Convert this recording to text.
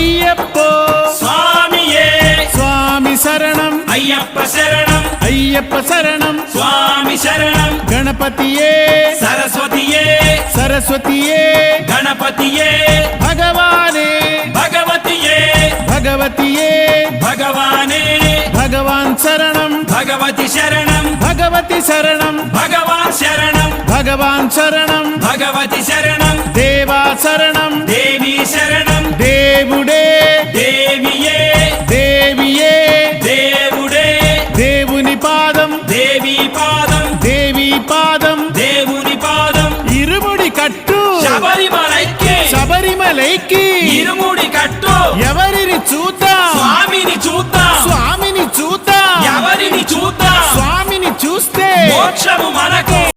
అయ్యప్పో స్వామియే స్వామి శరణం అయ్యప్ప శరణం అయ్యప్ప శరణం స్వామి శరణం గణపతియే సరస్వతియే సరస్వతియే గణపతియే భగవానే భగవతియే భగవతియే భగవానే భగవాన్ శరణం భగవతి శరణం భగవతి శరణం భగవాన్ శరణం భగవాన్ శరణం భగవతి శరణం దేవా శరణం దేవి శరణం దేవుడే దేవియే దేవియే దేవుడే దేవుని పాదం దేవి పాదం దేవి పాదం దేవుని పాదం ఇరుముడి కట్టు శబరిమలైకి శబరిమలైకి ఇరుముడి కట్టు ఎవరిని చూద్దాం స్వామిని చూద్దాం స్వామిని చూద్దాం ఎవరిని చూద్దాం స్వామిని చూస్తే మోక్షము మనకు